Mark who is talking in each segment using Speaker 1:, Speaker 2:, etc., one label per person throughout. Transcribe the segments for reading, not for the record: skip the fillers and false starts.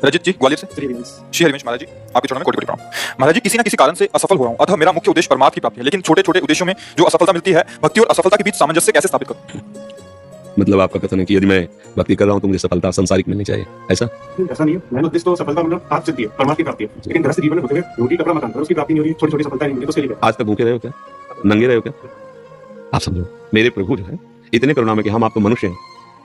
Speaker 1: रजित जी ग्वालियर से। श्री हरिवंश महाराज जी, आपके चरणों में कोटि कोटि प्रणाम। महाराज जी, किसी न किसी कारण से असफल हो रहा हूँ, अतः मेरा मुख्य उद्देश्य परमार्थ की प्राप्ति है, लेकिन छोटे छोटे उद्देश्यों में जो असफलता मिलती है, भक्ति और असफलता के बीच सामंजस्य कैसे स्थापित करूं?
Speaker 2: मतलब आपका कथन है कि यदि मैं भक्ति कर रहा हूँ तो मुझे सफलता सांसारिक मिलनी चाहिए, ऐसा?
Speaker 3: ऐसा नहीं है। मेन उद्देश्य तो सफलता मतलब आप सिद्धि है, परमार्थ की प्राप्ति है। लेकिन गृहस्थ जीवन में होते हुए रोटी कपड़ा मकान, उसकी प्राप्ति नहीं हो रही, छोटी छोटी सफलता नहीं मिली, तो उसके लिए
Speaker 2: आज तक भूखे रहे हो क्या? नंगे रहे हो क्या? आप समझो, मेरे प्रभु जो है इतने करुणा में कि हम आप तो मनुष्य हैं,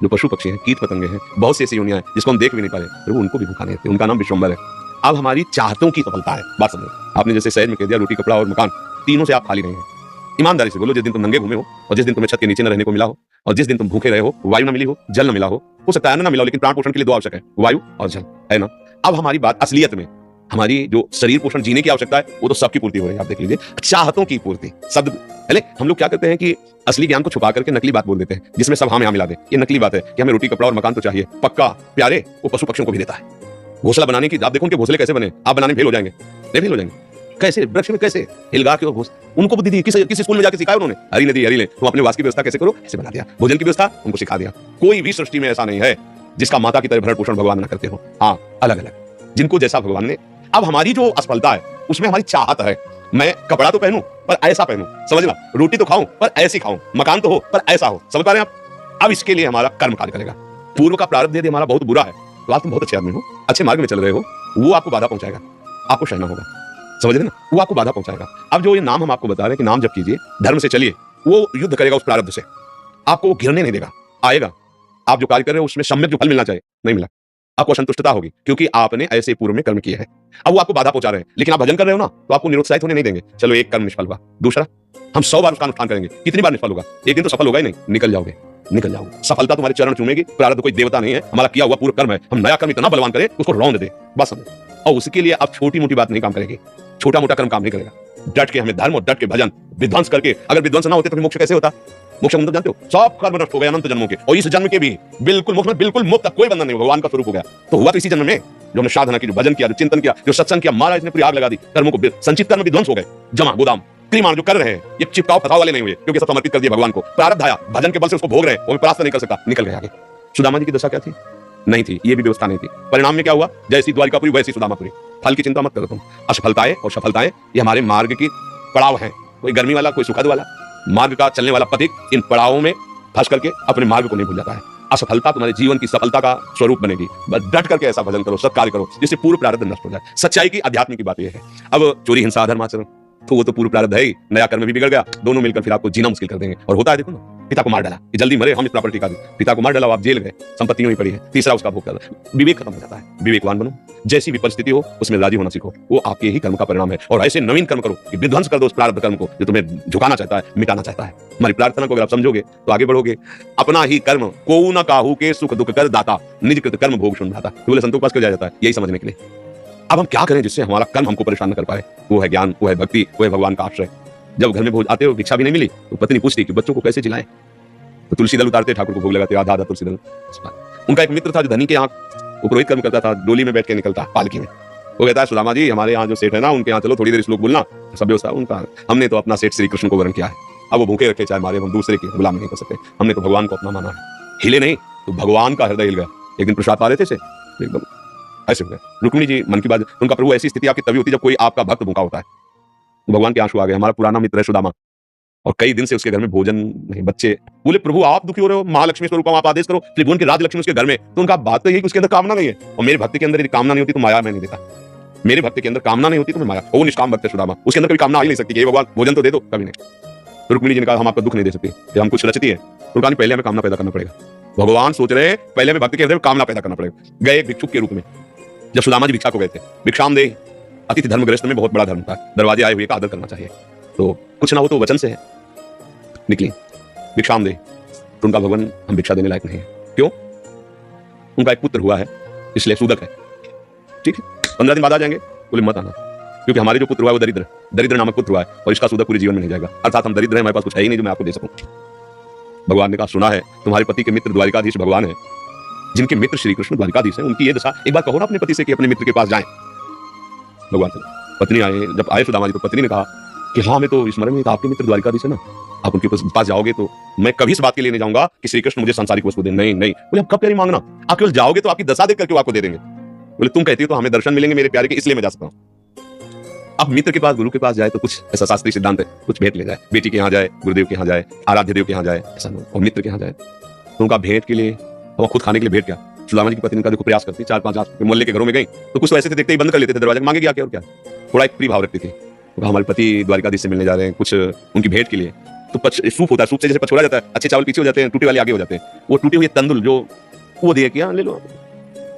Speaker 2: जो पशु पक्षी हैं, कीट पतंगे हैं, बहुत सी ऐसी योनियां हैं जिसको हम देख भी नहीं पा रहे, प्रभु उनको भी भूखा नहीं थे। उनका नाम विश्वम्भर है। अब हमारी चाहतों की सफलता है। बात समझो, आपने जैसे सहज में कह दिया रोटी कपड़ा और मकान, तीनों से आप खाली नहीं है। ईमानदारी से बोलो, जिस दिन तुम नंगे घूमे हो और जिस दिन तुम्हें छत के नीचे न रहने को मिला हो और जिस दिन तुम भूखे रहे हो, वायु न मिली हो, जल न मिला हो सकता है न मिला हो, लेकिन प्राण पोषण के लिए दो आवश्यक है, वायु और जल, है ना? अब हमारी बात असलियत में, हमारी जो शरीर पोषण जीने की आवश्यकता है वो तो सबकी पूर्ति हो रही है। आप देख लीजिए, चाहतों की पूर्ति। शब्द पहले हम लोग क्या करते हैं कि असली ज्ञान को छुपा करके नकली बात बोल देते हैं, जिसमें सब हम यहाँ मिला दे। ये नकली बात है कि हमें रोटी कपड़ा और मकान तो चाहिए, पक्का प्यारे वो पशु पक्षियों को भी देता है। घोंसला बनाने की, आप देखो उनके घोंसले कैसे बने, आप बनाने में फेल हो जाएंगे, नहीं फेल हो जाएंगे। कैसे वृक्ष में कैसे हिलगा के उनको बुद्धि दी, किस स्कूल में जाके सिखाया उन्होंने? हरी नदी हरी ले, तुम अपने वास की व्यवस्था कैसे करो, ऐसे बना दिया। भोजन की व्यवस्था उनको सिखा दिया। कोई भी सृष्टि में ऐसा नहीं है जिसका माता की तरह भरण पोषण भगवान न करते हो। हाँ, अलग अलग जिनको जैसा भगवान ने। अब हमारी जो असफलता है उसमें हमारी चाहत है, मैं कपड़ा तो पहनूं पर ऐसा पहनूं, समझना, रोटी तो खाऊं पर ऐसी खाऊं, मकान तो हो पर ऐसा हो। समझ पा रहे हैं आप? अब इसके लिए हमारा कर्म कार्य करेगा। पूर्व का प्रारब्ध यदि हमारा बहुत बुरा है तो आज तुम बहुत अच्छे आदमी हो, अच्छे मार्ग में चल रहे हो, वो आपको बाधा पहुंचाएगा, आपको सहना होगा। समझ रहे ना? वो आपको बाधा पहुंचाएगा। अब जो ये नाम हम आपको बता रहे हैं कि नाम जब कीजिए, धर्म से चलिए, वो युद्ध करेगा उस प्रारब्ध से, आपको वो गिरने नहीं देगा। आएगा, आप जो कार्य कर रहे हो उसमें सम्यक जो फल मिलना चाहिए नहीं मिला, आपको असंतुष्टता होगी क्योंकि आपने ऐसे पूर्व में कर्म किए हैं। अब वो आपको बाधा पहुंचा रहे हैं, लेकिन आप भजन कर रहे हो ना, तो आपको निरुत्साहित होने नहीं देंगे। चलो एक कर्म निष्फल हुआ, दूसरा हम 100 बार उसका अनुष्ठान करेंगे, कितनी बार निष्फल होगा? एक दिन तो सफल होगा ही नहीं, निकल जाओगे, निकल जाओगे। सफलता तुम्हारे चरण चूमेगी। प्रारब्ध कोई देवता नहीं है, हमारा किया हुआ पूरा कर्म है। हम नया कर्म इतना बलवान करें उसको रौंद दे, बस समझो। और उसके लिए आप छोटी मोटी बात नहीं काम करेगी, छोटा मोटा कर्म काम नहीं करेगा। डट के हमें धर्म और डट के भजन विध्वंस करके, अगर विध्वंस ना होते तो मोक्ष कैसे होता? मोक्ष मतलब जानते हो, सब कर्म नष्ट हो गए अनंत जन्मों के, और इस जन्म के भी बिल्कुल मोक्ष में बिल्कुल मुक्त, कोई बंधन नहीं, भगवान का स्वरूप हो गया। तो हुआ तो इसी जन्म में जो हमने साधना की, जो भजन किया, जो चिंतन किया, जो सत्संग किया, महाराज ने पूरी आग लगा दी कर्मों को, संचित कर्म विध्वंस हो गए। जमा गोदाम क्रीमान जो कर रहे हैं, ये चिपकाव फसाव वाले नहीं हुए, क्योंकि सब समर्पित कर दिया भगवान को। प्रारब्ध आया, भजन के बल से उसको भोग रहे हैं, वो परास्त नहीं कर सकता, निकल गए आगे। सुदामा जी की दशा क्या थी? नहीं थी, ये भी व्यवस्था नहीं थी। परिणाम में क्या हुआ? जैसी द्वारिकापुरी वैसी सुदामापुरी। फल की चिंता मत करो तुम। असफलताएं और सफलताएं ये हमारे मार्ग की पड़ाव हैं, कोई गर्मी वाला, कोई सुखद वाला। मार्ग का चलने वाला पथिक इन पड़ावों में फंस करके अपने मार्ग को नहीं भूल जाता है। असफलता तुम्हारे जीवन की सफलता का स्वरूप बनेगी। बस डट करके ऐसा भजन करो, सत्कार्य करो, जिससे पूर्व प्रारब्ध नष्ट हो जाए। सच्चाई की आध्यात्म की बात यह है। अब चोरी हिंसा अधर्म आचरण तो वो तो पूर्व प्रारब्ध है ही, नया कर्म भी बिगड़ गया, दोनों मिलकर फिर आपको जीना मुश्किल कर देंगे। और होता है, देखो ना, पिता को मार डाला कि जल्दी मरे, हम इस प्रॉपर्टी का, पिता को मार डाला, आप जेल गए, संपत्ति नहीं पड़ी है, तीसरा उसका भोग कर रहा है। विवेक खत्म हो जाता है। विवेकवान बनो, जैसी भी परिस्थिति हो उसमें राजी होना सीखो, वो आपके ही कर्म का परिणाम है। और ऐसे नवीन कर्म करो कि विध्वंस कर दो उस प्रारब्ध कर्म को जो तुम्हें झुकाना चाहता है, मिटाना चाहता है। हमारी प्रार्थना को अगर आप समझोगे तो आगे बढ़ोगे। अपना ही कर्म को न काहू के सुख दुख कर दाता, निज कृत कर्म भोग शुन दाता, बोले संतों के पास क्यों जाया जाता है? यही समझने के लिए। अब हम क्या करें जिससे हमारा कर्म हमको परेशान न कर पाए? वो है ज्ञान, वो है भक्ति, वो है भगवान का आश्रय। जब घर में भोज आते हो, भिक्षा भी नहीं मिली तो पत्नी पूछती कि बच्चों को कैसे जिलाएं, तो तुलसी दल उतारते, ठाकुर को भोग लगाते, आधा आधा तुलसी दल। उनका एक मित्र था जो धनी के यहाँ पुरोहित कर्म करता था, डोली में बैठ के निकलता पालकी में। वो कहता है, सुदामा जी हमारे यहाँ जो सेठ है ना, उनके यहाँ चलो थोड़ी देर श्लोक बोलना, सब व्यवस्था उनका। हमने तो अपना सेठ श्री कृष्ण को वरण किया है, अब वो भूखे रखे चाहे मारे, हम दूसरे की गुलाम नहीं कर सकते। हमने तो भगवान को अपना माना है। हिले नहीं तो भगवान का हृदय हिल गया। एक दिन प्रसाद पा रहे थे से एकदम ऐसे हो गया। रुक्मिणी जी मन की बात, उनका प्रभु ऐसी स्थिति आपकी तभी होती जब कोई आपका भक्त भूखा होता है। भगवान के आंसू आ गए। हमारा पुराना मित्र है सुदामा, और कई दिन से उसके घर में भोजन नहीं। बच्चे बोले, प्रभु आप दुखी हो रहे हो, महालक्ष्मी स्वरूप आप आदेश करो, त्रिभुवन की राजलक्ष्मी उसके घर में। तो उनका बात तो यही कि उसके अंदर कामना नहीं है, और मेरे भक्त के अंदर यदि कामना नहीं होती तो माया मैं नहीं देता। मेरे भक्त के अंदर कामना नहीं होती तो मैं माया, वो निष्काम भक्त है सुदामा, उसके अंदर कभी कामना आ ही नहीं सकती कि भगवान भोजन तो दे दो, कभी नहीं। तो रुक्मिणी जी ने कहा, हम आपका दुख नहीं दे सकते, कि हम कुछ रचती है। तो कहा, पहले हमें कामना पैदा करना पड़ेगा। भगवान सोच रहे पहले हमें भक्त के हृदय में कामना पैदा करना पड़ेगा। गए एक भिक्षुक के रूप में, जब सुदामा जी भिक्षा को गए थे, भिक्षाम दे, अतिथि धर्म गृहस्थ में बहुत बड़ा धर्म था, दरवाजे आए हुए का आदर करना चाहिए, तो कुछ ना हो तो वचन से है। निकली भिक्षाम दे, तो उनका भगवान हम भिक्षा देने लायक नहीं है। क्यों? उनका एक पुत्र हुआ है इसलिए सूदक है। ठीक है, 15 दिन बाद आ जाएंगे, बोले मत आना, क्योंकि हमारे जो पुत्र हुआ है वो दरिद्र नामक पुत्र हुआ है, और इसका सूदक पूरे जीवन में नहीं जाएगा। अर्थात हम दरिद्र हैं, हमारे पास कुछ है ही नहीं जो मैं आपको दे सकूं। भगवान ने कहा, सुना है तुम्हारे पति के मित्र द्वारिकाधीश भगवान है, जिनके मित्र श्री कृष्ण द्वारिकाधीश हैं, उनकी ये दशा। एक बार कहो ना अपने पति से कि अपने मित्र के पास जाएं। भगवान चले, पत्नी आए, जब आए सुदामा जी तो पत्नी ने कहा कि हाँ, हमें तो स्मरण में था आपके मित्र द्वारिकाधीश है ना, आप उनके पास जाओगे तो मैं कभी इस बात के लिए नहीं जाऊंगा कि श्री कृष्ण मुझे सांसारिक वस्तु दें। नहीं नहीं, बोले आप कब प्यारी मांगना, आप केवल जाओगे तो आपकी दशा देख करके आपको दे देंगे। बोले तुम कहती हो तो हमें दर्शन मिलेंगे मेरे प्यारे के, इसलिए मैं जा सकता हूँ। अब मित्र के पास, गुरु के पास जाए तो कुछ ऐसा शास्त्रीय सिद्धांत है, कुछ भेंट ले जाए, बेटी के यहाँ जाए, गुरुदेव के यहाँ जाए, आराध्य देव के यहाँ जाए, ऐसा नहीं। और मित्र के यहाँ जाए तो उनका भेंट के लिए, और खुद खाने के लिए भेंट क्या, सुदामा जी की पत्नी का देखो प्रयास करती, 4-5 मोहल्ले के घरों में गई तो कुछ तो ऐसे थे, देखते ही बंद कर लेते थे दरवाजा, मांगे क्या और क्या, थोड़ा एक प्रिय भाव रखती थी। तो हमारे पति द्वारिकाधीश से मिलने जा रहे हैं, कुछ उनकी भेंट के लिए, तो सूप होता है, सूप से जैसे पछोड़ा जाता है, अच्छे चावल पीछे हो जाते हैं, टूटे वाले आगे हो जाते हैं, वो टूटे हुए तंदुल जो वो दिए कि हाँ ले लो,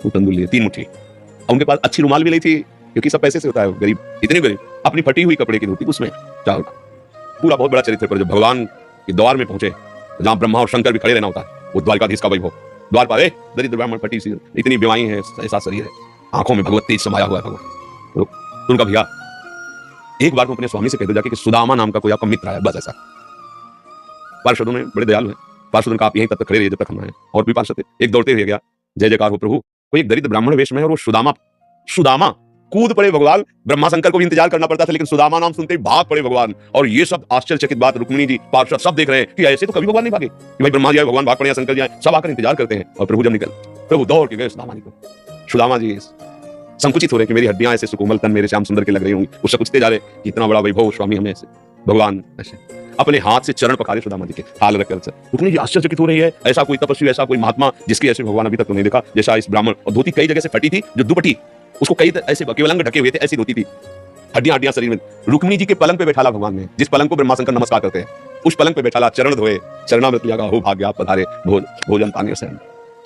Speaker 2: वो तंदुल लिए 3 मुट्ठी। और उनके पास अच्छी रुमाल भी नहीं थी, क्योंकि सब पैसे से होता है, गरीब, इतने गरीब, अपनी फटी हुई कपड़े की धोती उसमें चावल। पूरा बहुत बड़ा चरित्र। पर जब भगवान के द्वार में पहुंचे, जहां ब्रह्मा और शंकर भी खड़े रहना होता है, वो द्वारकाधीश का वैभव, द्वार पर दरिद्र ब्राह्मण फटी सी, इतनी बीमारी है, ऐसा शरीर है, आंखों में भगवत तेज समाया हुआ है भगवान। तो उनका भैया एक बार को अपने स्वामी से कह दो जाके कि सुदामा नाम का कोई आपका मित्र आया, बस ऐसा। पार्षदों ने बड़े दयालु हैं, पार्षदों ने कहा आप यहीं तब तक खड़े रहिए जब तक हम आए। और भी पार्षद थे, एक दौड़ते हुए गया, जय जयकार हो प्रभु, कोई एक दरिद्र ब्राह्मण वेश में है और वो सुदामा कूद पड़े भगवान। ब्रह्मा शंकर को भी इंतजार करना पड़ता था, लेकिन सुदामा नाम सुनते ही भाग पड़े भगवान। और ये सब आश्चर्यचकित बात रुक्मिणी जी, पार्षद सब देख रहे हैं कि ऐसे तो कभी भगवान नहीं भागे, कि भाई ब्रह्मा जी आए भगवान भाग पड़े या शंकर जी आए, सब आकर इंतजार करते हैं। और प्रभु जब निकल, प्रभु दौड़ के गए सुदामा जी को। सुदामा जी संकुचित हो रहे कि मेरी हड्डियां ऐसे सुकोमल तन मेरे श्याम सुंदर के लग रही होंगी, वो सकुचते जा रहे कि इतना बड़ा वैभव स्वामी हमें ऐसे। भगवान ऐसे अपने हाथ से चरण पखारे सुदामा जी के, थाल रखकर। रुक्मिणी जी आश्चर्यचकित हो रही है, ऐसा कोई तपस्वी, ऐसा कोई महात्मा जिसके ऐसे भगवान अभी तक तो नहीं देखा, जैसा इस ब्राह्मण। और धोती कई जगह से फटी थी, जो दुपट्टी उसको कई ऐसे केवल अंग ढके हुए थे, ऐसी धोती थी, हड्डियां शरीर में। रुक्मिणी जी के पलंग पे बैठाला भगवान ने, जिस पलंग को ब्रह्मा शंकर नमस्कार करते हैं, उस पलंग पे बैठाला, चरण धोए, चरणामृत लिया, हो भाग्य आप पधारे, भोजन पानी से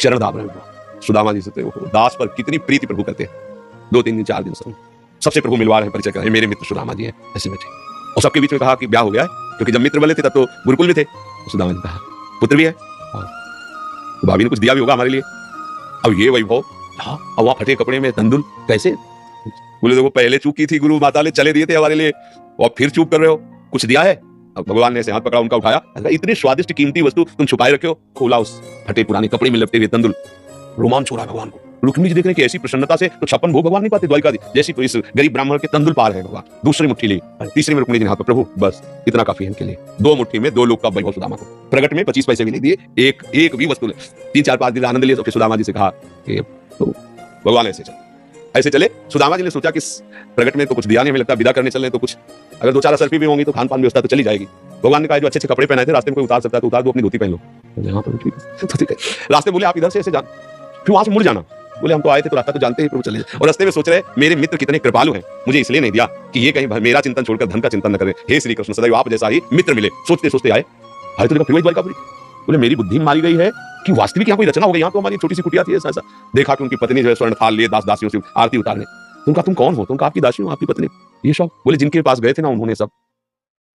Speaker 2: चरण दाब रहे। सुदामा जी से दास पर कितनी प्रीति प्रभु करते हैं। 2-3 दिन 4 दिन सबसे प्रभु मिलवा रहे, परिचय कर, मेरे मित्र सुदामा जी हैं, ऐसे बैठे। और सबके बीच में कहा कि ब्याह हो गया है, क्योंकि जब मित्र बने थे तब तो गुरुकुल में थे। सुदामा जी कहा पुत्र भी है, तो भाभी ने कुछ दिया भी होगा हमारे लिए। अब ये वैभव, हाँ, अब वहां फटे कपड़े में तंदुल कैसे? बोले देखो पहले चूक की थी, गुरु माता ने चले दिए थे हमारे लिए, और फिर चूक कर रहे हो, कुछ दिया है? अब भगवान ने ऐसे हाथ पकड़ा, उनका उठाया, इतनी स्वादिष्ट कीमती वस्तु तुम छुपाए रखे हो, खोला, उस फटे पुराने कपड़े में लपटे हुए तंदुल, रोमांच हो रहा भगवान को। रुक्मिणी जी देख रहे कि ऐसी प्रसन्नता से तो 56 भोग भगवान नहीं पाते द्वारिकाधीश, जैसी तो इस गरीब ब्राह्मण के तंदुल पार है भगवान। दूसरी मुट्ठी ली, तीसरी में रुक्मिणी जी ने हाथ पर, प्रभु बस इतना काफी है इनके लिए। 2 मुट्ठी में 2 लोग का वैभव सुदामा को। प्रगट में 25 पैसे भी नहीं दिए, एक भी वस्तु ले। 3-4-5 दिन आनंद लिए, तो फिर सुदामा जी से कहा कि तो भगवान ऐसे चले। सुदामा जी ने सोचा कि प्रगट में तो कुछ दिया नहीं, हमें लगता विदा करने चले तो कुछ अगर 2-4 असरफी भी होंगी तो खान पान व्यवस्था तो चली जाएगी। भगवान ने कहा जो अच्छे कपड़े पहनाए थे, रास्ते में कोई उतार सकता है तो उतार दो, अपनी धोती पहन लो। रास्ते बोले आप इधर से ऐसे जान, फिर वहां से मुड़ जाना। बोले हम तो आए थे तो रास्ता तो जानते ही, प्रभु चले जाए। और रास्ते में सोच रहे मेरे मित्र कितने कृपालु हैं, मुझे इसलिए नहीं दिया कि ये कहीं मेरा चिंतन छोड़कर धन का चिंतन न करें। हे श्री कृष्ण, सदैव आप जैसा ही मित्र मिले। सोचते सोचते आए तो देखा फिर वही द्वारिकापुरी। बोले मेरी बुद्धि मारी गई है कि वास्तविक यहाँ कोई रचना हो गई, यहाँ तो हमारी छोटी सी कुटिया थी। ऐसा देखा कि उनकी पत्नी जो है स्वर्ण थाल लिए दास दासियों से आरती उतारने। तुमका तुम कौन हो? तुमका आपकी दासी हूँ, आपकी पत्नी। ये सब बोले जिनके पास गए थे ना, उन्होंने सब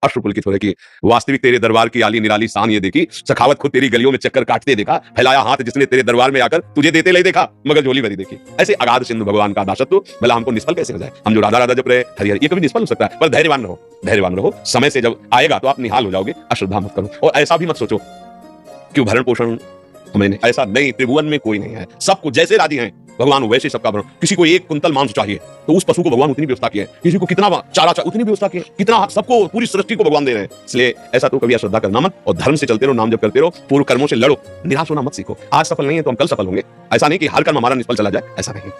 Speaker 2: अश्रुपुलकित हो रहे कि वास्तविक तेरे दरबार की आली निराली शान ये देखी, सखावत खुद तेरी गलियों में चक्कर काटते देखा, फैलाया हाथ जिसने तेरे दरबार में आकर तुझे देते ले देखा, मगर झोली भरी देखी। ऐसे अगाध सिंधु भगवान का दासत्व भला हमको निष्फल कैसे हो जाए? हम जो राधा राधा जप रहे हरि हरि, ये कभी निष्फल हो सकता है। पर धैर्यवान रहो, धैर्यवान रहो, समय से जब आएगा तो आप निहाल हो जाओगे। अश्रद्धा मत करो, और ऐसा भी मत सोचो कि भरण पोषण हमें ऐसा नहीं, त्रिभुवन में कोई नहीं है, सबको जैसे राजी हैं भगवान वैसे सबका भरण। किसी को 1 कुंतल मांस चाहिए तो उस पशु को भगवान उतनी व्यवस्था की है, किसी को कितना चारा चाहिए उतनी व्यवस्था की है, कितना सबको पूरी सृष्टि को भगवान दे रहे हैं। इसलिए ऐसा तो कभी अश्रद्धा करना मत, और धर्म से चलते रहो, नाम जप करते रहो, पूर्व कर्मों से लड़ो, निराश होना मत सीखो। आज सफल नहीं है तो हम कल सफल होंगे। ऐसा नहीं कि हर कर्म हमारा निष्फल चला जाए, ऐसा नहीं।